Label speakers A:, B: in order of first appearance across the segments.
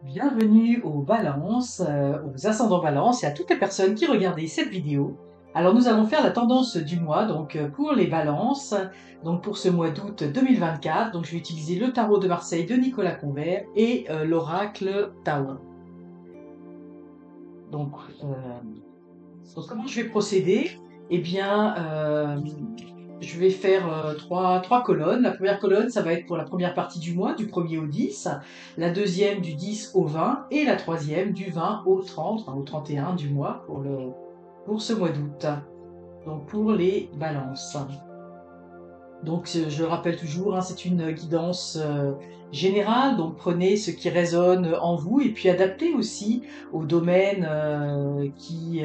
A: Bienvenue aux balances, aux ascendants balance et à toutes les personnes qui regardaient cette vidéo. Alors nous allons faire la tendance du mois, donc pour les balances, donc pour ce mois d'août 2024. Donc je vais utiliser le tarot de Marseille de Nicolas Convert et l'oracle Tao. Donc, euh, donc comment je vais procéder? Eh bien, je vais faire trois colonnes. La première colonne, ça va être pour la première partie du mois, du 1er au 10. La deuxième, du 10 au 20. Et la troisième, du 20 au 30, enfin au 31 du mois pour ce mois d'août. Donc pour les balances. Donc je le rappelle toujours, hein, c'est une guidance générale. Donc prenez ce qui résonne en vous et puis adaptez aussi au domaine qui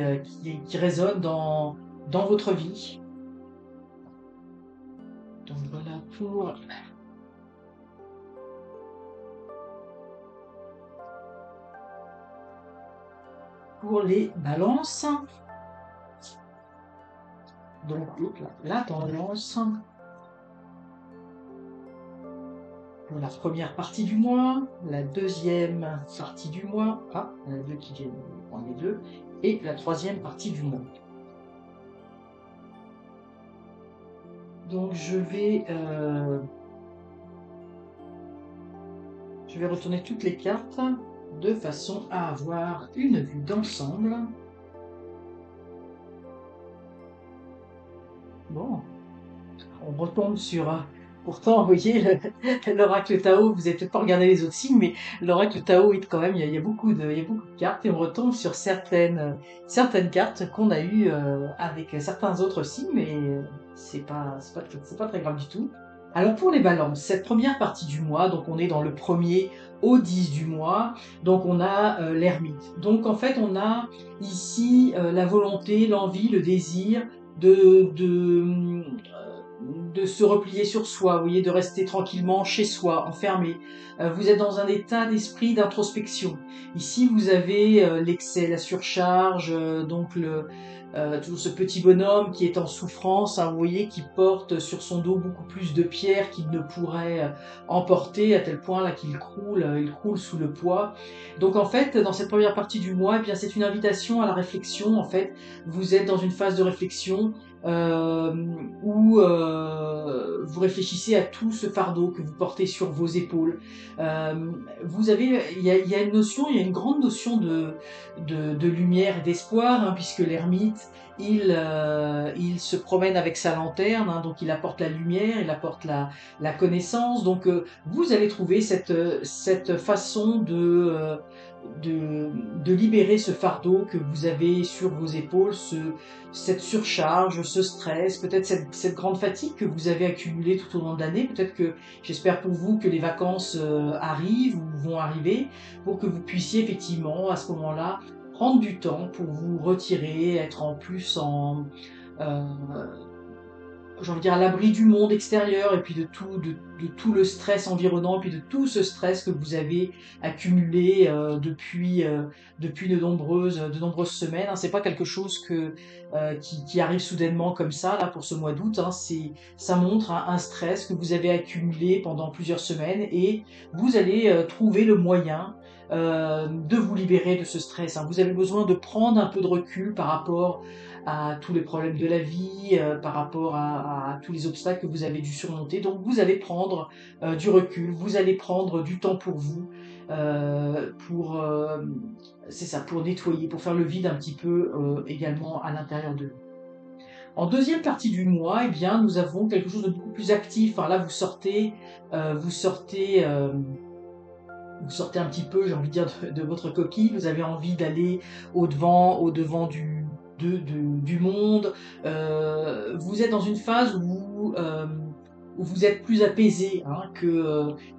A: résonne dans votre vie. Donc voilà pour les balances. Donc la tendance pour la première partie du mois, la deuxième partie du mois, il y en a deux qui viennent prendre les deux, et la troisième partie du mois. Donc je vais retourner toutes les cartes de façon à avoir une vue d'ensemble. Bon, on retombe sur. Pourtant, vous voyez, l'oracle Tao, vous n'avez peut-être pas regardé les autres signes, mais l'oracle Tao est quand même, il y a beaucoup de cartes et on retombe sur certaines cartes qu'on a eues avec certains autres signes, mais c'est pas très grave du tout. Alors pour les balances, cette première partie du mois, donc on est dans le 1er au 10 du mois, donc on a l'ermite. Donc en fait, on a ici la volonté, l'envie, le désir de se replier sur soi, vous voyez, de rester tranquillement chez soi, enfermé. Vous êtes dans un état d'esprit d'introspection. Ici, vous avez l'excès, la surcharge, toujours ce petit bonhomme qui est en souffrance, hein, vous voyez, qui porte sur son dos beaucoup plus de pierres qu'il ne pourrait emporter, à tel point là qu'il croule, il croule sous le poids. Donc en fait, dans cette première partie du mois, eh bien c'est une invitation à la réflexion. En fait, vous êtes dans une phase de réflexion euh, où vous réfléchissez à tout ce fardeau que vous portez sur vos épaules. Il y a une notion, il y a une grande notion de lumière et d'espoir, hein, puisque l'ermite, il se promène avec sa lanterne, hein, donc il apporte la lumière, il apporte la connaissance. Donc vous allez trouver cette façon de libérer ce fardeau que vous avez sur vos épaules, cette surcharge, ce stress, peut-être cette grande fatigue que vous avez accumulée tout au long de l'année. Peut-être que, j'espère pour vous que les vacances arrivent ou vont arriver pour que vous puissiez effectivement à ce moment-là prendre du temps pour vous retirer, être en plus euh, j'ai envie de dire, à l'abri du monde extérieur et puis de tout le stress environnant et puis de tout ce stress que vous avez accumulé depuis de nombreuses semaines. Hein. C'est pas quelque chose qui arrive soudainement comme ça là pour ce mois d'août. Hein. Ça montre un stress que vous avez accumulé pendant plusieurs semaines et vous allez trouver le moyen de vous libérer de ce stress. Hein. Vous avez besoin de prendre un peu de recul par rapport à tous les problèmes de la vie, par rapport à tous les obstacles que vous avez dû surmonter. Donc vous allez prendre du recul, vous allez prendre du temps pour vous, pour c'est ça, pour nettoyer, pour faire le vide un petit peu également à l'intérieur de vous. En deuxième partie du mois, eh bien, nous avons quelque chose de beaucoup plus actif. Enfin, là, vous sortez vous sortez un petit peu, j'ai envie de dire, de votre coquille, vous avez envie d'aller au devant du monde. Vous êtes dans une phase où vous êtes plus apaisé, hein,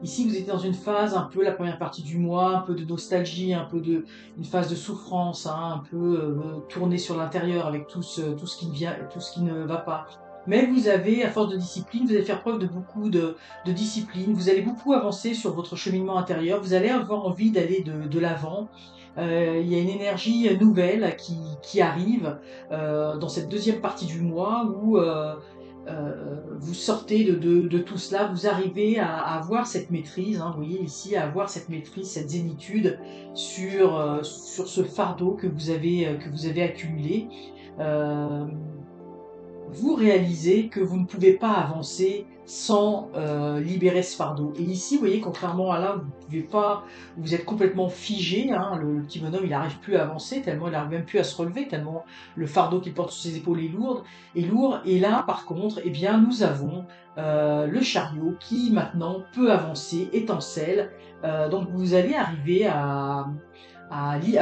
A: ici vous êtes dans une phase un peu la première partie du mois, un peu de nostalgie, une phase de souffrance, hein, un peu tourné sur l'intérieur avec tout ce qui vient, tout ce qui ne va pas. Mais vous avez, à force de discipline, vous allez faire preuve de beaucoup de discipline, vous allez beaucoup avancer sur votre cheminement intérieur, vous allez avoir envie d'aller de l'avant. Il y a une énergie nouvelle qui arrive dans cette deuxième partie du mois où vous sortez de tout cela, vous arrivez à avoir cette maîtrise, hein, vous voyez ici, à avoir cette maîtrise, cette zénitude sur ce fardeau que vous avez accumulé. Euh, vous réalisez que vous ne pouvez pas avancer sans libérer ce fardeau. Et ici, vous voyez, contrairement à là, vous pouvez pas, vous êtes complètement figé. Hein, le petit bonhomme, il n'arrive plus à avancer, tellement il n'arrive même plus à se relever, tellement le fardeau qu'il porte sur ses épaules est lourd. Et là, par contre, eh bien, nous avons le chariot qui maintenant peut avancer, étincelle. Donc, vous allez arriver à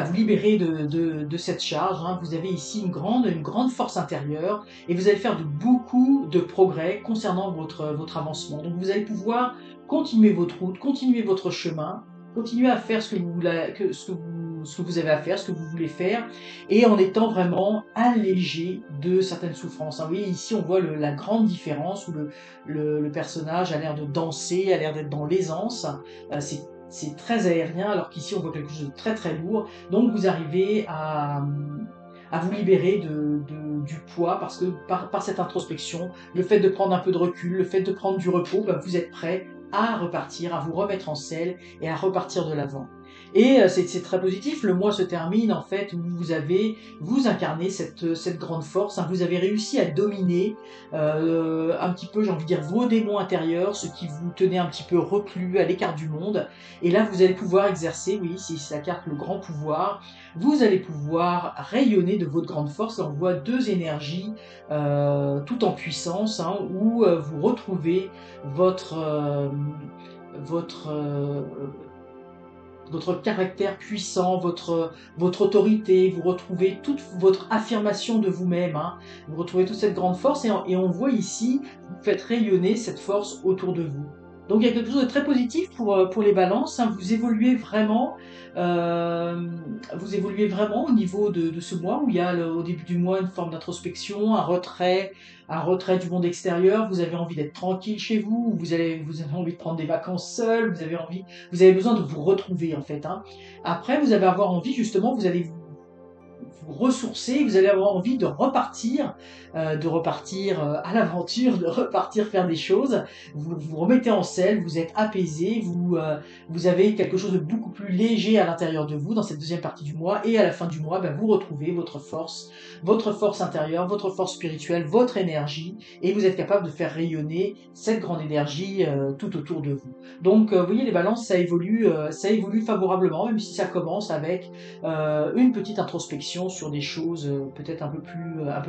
A: vous libérer de cette charge. Hein. Vous avez ici une grande force intérieure et vous allez faire beaucoup de progrès concernant votre avancement. Donc vous allez pouvoir continuer votre route, continuer votre chemin, continuer à faire ce que vous avez à faire, ce que vous voulez faire, et en étant vraiment allégé de certaines souffrances. Hein. Vous voyez, ici, on voit la grande différence où le personnage a l'air de danser, a l'air d'être dans l'aisance. C'est très aérien, alors qu'ici on voit quelque chose de très très lourd. Donc vous arrivez à vous libérer du poids parce que par cette introspection, le fait de prendre un peu de recul, le fait de prendre du repos, ben, vous êtes prêt à repartir, à vous remettre en selle et à repartir de l'avant. Et c'est très positif, le mois se termine en fait où vous incarnez cette grande force, hein, vous avez réussi à dominer un petit peu, j'ai envie de dire, vos démons intérieurs, ce qui vous tenait un petit peu reclus à l'écart du monde, et là vous allez pouvoir exercer, oui, c'est la carte le grand pouvoir, vous allez pouvoir rayonner de votre grande force. Là, on voit deux énergies tout en puissance, hein, où vous retrouvez votre... votre votre caractère puissant, votre autorité, vous retrouvez toute votre affirmation de vous-même, hein. Vous retrouvez toute cette grande force et on voit ici, vous faites rayonner cette force autour de vous. Donc il y a quelque chose de très positif pour les balances, hein. Euh, vous évoluez vraiment au niveau de ce mois où il y a au début du mois une forme d'introspection, un retrait du monde extérieur, vous avez envie d'être tranquille chez vous, vous avez envie de prendre des vacances seul, vous avez besoin de vous retrouver en fait. Hein. Après, vous allez avoir envie justement, vous allez vous ressourcer, vous allez avoir envie de repartir à l'aventure, de repartir faire des choses. Vous vous remettez en selle, vous êtes apaisé, vous avez quelque chose de beaucoup plus léger à l'intérieur de vous dans cette deuxième partie du mois. Et à la fin du mois, ben, vous retrouvez votre force intérieure, votre force spirituelle, votre énergie, et vous êtes capable de faire rayonner cette grande énergie tout autour de vous. Donc, vous voyez, les balances, ça évolue favorablement, même si ça commence avec une petite introspection sur des choses peut-être un peu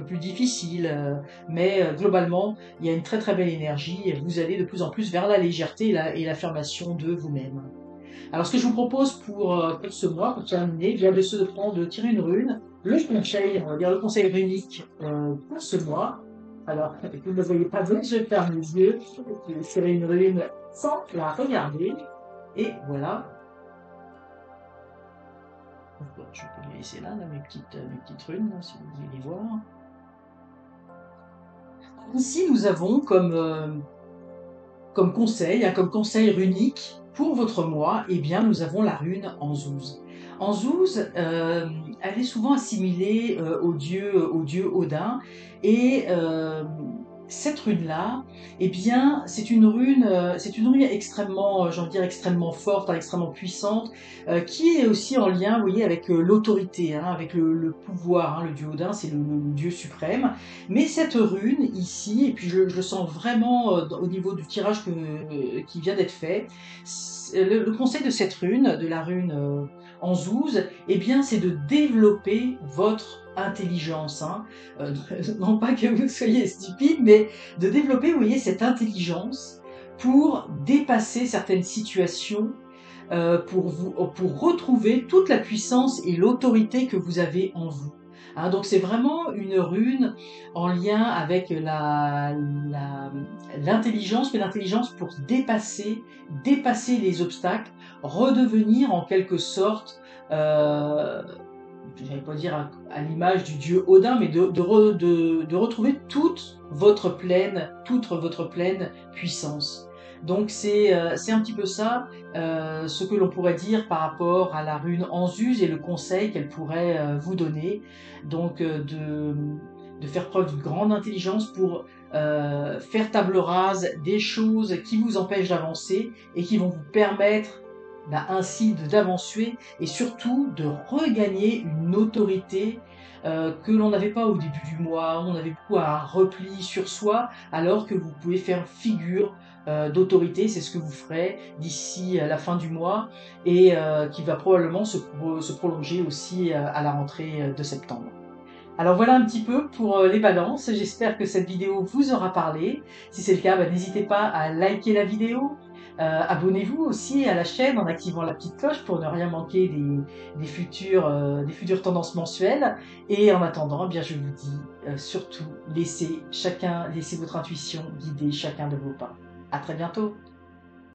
A: plus difficiles, mais globalement, il y a une très très belle énergie et vous allez de plus en plus vers la légèreté et l'affirmation de vous-même. Alors ce que je vous propose pour ce mois, pour terminer, vient de tirer une rune, on va dire le conseil runique pour ce mois. Alors, vous ne le voyez pas donc je vais fermer les yeux, je vais tirer une rune sans la regarder, et voilà. Je peux les laisser là mes petites runes, là, si vous voulez les voir. Ici, nous avons comme conseil, hein, comme conseil runique pour votre mois, eh bien, nous avons la rune Anzouz. Anzouz, elle est souvent assimilée au dieu Odin, et cette rune-là, eh bien, c'est une rune extrêmement, j'ai envie de dire extrêmement forte, hein, extrêmement puissante, qui est aussi en lien, vous voyez, avec l'autorité, hein, avec le pouvoir. Hein, le dieu Odin, c'est le dieu suprême. Mais cette rune ici, et puis je le sens vraiment au niveau du tirage qui vient d'être fait, le conseil de cette rune, de la rune Anzouz, eh bien, c'est de développer votre intelligence. Hein. Non pas que vous soyez stupide, mais de développer, vous voyez, cette intelligence pour dépasser certaines situations, pour retrouver toute la puissance et l'autorité que vous avez en vous. Hein, donc c'est vraiment une rune en lien avec l'intelligence, mais l'intelligence pour dépasser les obstacles, redevenir en quelque sorte, je n'allais pas dire à l'image du dieu Odin, mais de retrouver toute votre pleine puissance. Donc c'est un petit peu ça ce que l'on pourrait dire par rapport à la rune Anzuz et le conseil qu'elle pourrait vous donner. Donc de faire preuve d'une grande intelligence pour faire table rase des choses qui vous empêchent d'avancer et qui vont vous permettre ainsi d'avancer et surtout de regagner une autorité que l'on n'avait pas au début du mois. On avait beaucoup un repli sur soi alors que vous pouvez faire figure d'autorité. C'est ce que vous ferez d'ici la fin du mois et qui va probablement se prolonger aussi à la rentrée de septembre. Alors voilà un petit peu pour les balances, j'espère que cette vidéo vous aura parlé. Si c'est le cas, n'hésitez pas à liker la vidéo, abonnez-vous aussi à la chaîne en activant la petite cloche pour ne rien manquer des futures tendances mensuelles. Et en attendant, je vous dis surtout laissez votre intuition guider chacun de vos pas. À très bientôt.